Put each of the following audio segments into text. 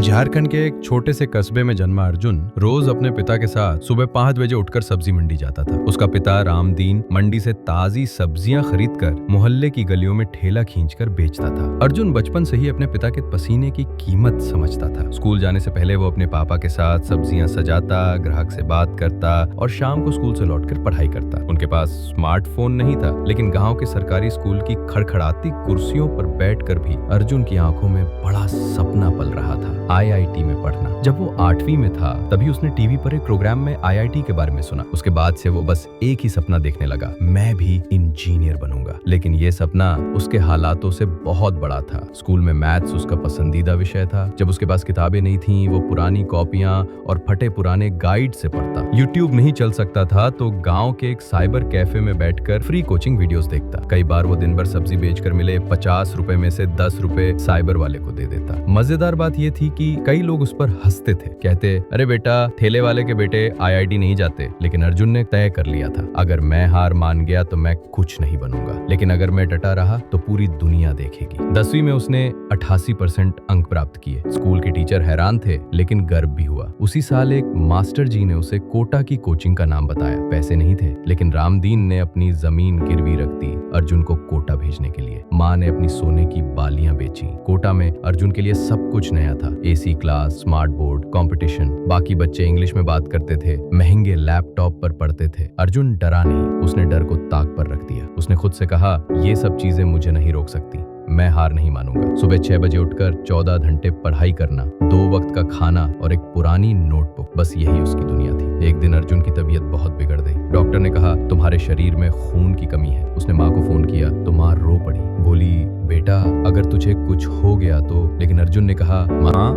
झारखंड के एक छोटे से कस्बे में जन्मा अर्जुन रोज अपने पिता के साथ सुबह 5 बजे उठकर सब्जी मंडी जाता था। उसका पिता रामदीन मंडी से ताजी सब्जियां खरीदकर मोहल्ले की गलियों में ठेला खींचकर बेचता था। अर्जुन बचपन से ही अपने पिता के पसीने की कीमत समझता था। स्कूल जाने से पहले वो अपने पापा के साथ सब्जियां सजाता, ग्राहक से बात करता और शाम को स्कूल से लौटकर पढ़ाई करता। उनके पास स्मार्टफोन नहीं था, लेकिन गाँव के सरकारी स्कूल की खड़खड़ाती कुर्सियों पर बैठकर भी अर्जुन की आंखों में बड़ा सपना पल रहा था, IIT में पढ़ना। जब वो 8वीं में था तभी उसने टीवी पर एक प्रोग्राम में IIT के बारे में सुना। उसके बाद से वो बस एक ही सपना देखने लगा, मैं भी इंजीनियर बनूंगा। लेकिन ये सपना उसके हालातों से बहुत बड़ा था। स्कूल में मैथ्स उसका पसंदीदा विषय था। जब उसके पास किताबें नहीं थीं, वो पुरानी कॉपियां और फटे पुराने गाइड से पढ़ता। यूट्यूब नहीं चल सकता था तो गाँव के एक साइबर कैफे में बैठकर फ्री कोचिंग वीडियोस देखता। कई बार वो दिन भर सब्जी बेचकर मिले 50 रुपए में से 10 रुपए साइबर वाले को दे देता। मजेदार बात ये थी कि कई लोग उस पर हंसते थे, कहते अरे बेटा, ठेले वाले के बेटे IIT नहीं जाते। लेकिन अर्जुन ने तय कर लिया था, अगर मैं हार मान गया तो मैं कुछ नहीं बनूंगा, लेकिन अगर मैं डटा रहा तो पूरी दुनिया देखेगी। 10वीं में उसने 88% अंक प्राप्त किए। स्कूल के टीचर हैरान थे, लेकिन गर्व भी हुआ। उसी साल एक मास्टर जी ने उसे कोटा की कोचिंग का नाम बताया। पैसे नहीं थे, लेकिन रामदीन ने अपनी जमीन गिरवी रख दी अर्जुन को कोटा भेजने के लिए। माँ ने अपनी सोने की बालियां बेची। कोटा में अर्जुन के लिए सब कुछ नया था, AC class, smart board, competition. बाकी बच्चे इंग्लिश में बात करते थे, महंगे लैपटॉप पर पढ़ते थे। अर्जुन डरा नहीं, उसने डर को ताक पर रख दिया। उसने खुद से कहा, ये सब चीजें मुझे नहीं रोक सकती, मैं हार नहीं मानूंगा। सुबह 6 बजे उठकर 14 घंटे पढ़ाई करना, 2 वक्त का खाना और एक पुरानी नोटबुक, बस यही उसकी दुनिया थी। एक दिन अर्जुन की तबीयत बहुत बिगड़ गई। डॉक्टर ने कहा, तुम्हारे शरीर में खून की कमी है। उसने माँ को फोन किया तो माँ रो पड़ी, बोली बेटा अगर तुझे कुछ हो गया तो। लेकिन अर्जुन ने कहा, माँ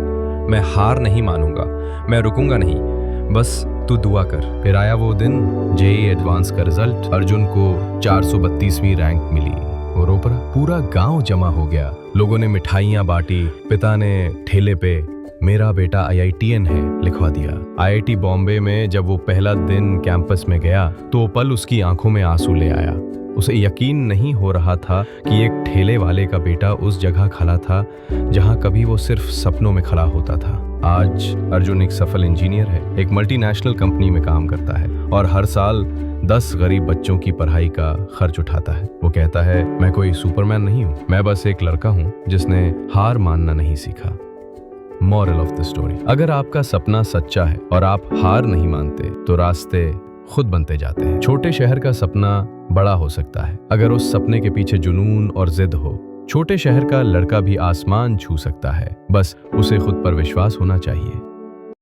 मैं हार नहीं मानूंगा, मैं रुकूंगा नहीं, बस तू दुआ कर। फिर आया वो दिन, JEE एडवांस का रिजल्ट। अर्जुन को 432वीं रैंक मिली। वो रो पड़ा। पूरा गांव जमा हो गया, लोगों ने मिठाइयां बांटी। पिता ने ठेले पे मेरा बेटा IITian है लिखवा दिया। IIT बॉम्बे में जब वो पहला दिन कैंपस में गया तो पल उसकी आंखों में आंसू ले आया। उसे यकीन नहीं हो रहा था कि एक ठेले वाले का बेटा उस जगह खड़ा था जहां कभी वो सिर्फ सपनों में खड़ा होता था। आज अर्जुन एक सफल इंजीनियर है, एक मल्टीनेशनल कंपनी में काम करता है और हर साल 10 गरीब बच्चों की पढ़ाई का खर्च उठाता है। वो कहता है, मैं कोई सुपरमैन नहीं हूँ, मैं बस एक लड़का हूँ जिसने हार मानना नहीं सीखा। मॉरल ऑफ द स्टोरी, अगर आपका सपना सच्चा है और आप हार नहीं मानते तो रास्ते खुद बनते जाते हैं। छोटे शहर का सपना बड़ा हो सकता है अगर उस सपने के पीछे जुनून और जिद हो। छोटे शहर का लड़का भी आसमान छू सकता है, बस उसे खुद पर विश्वास होना चाहिए।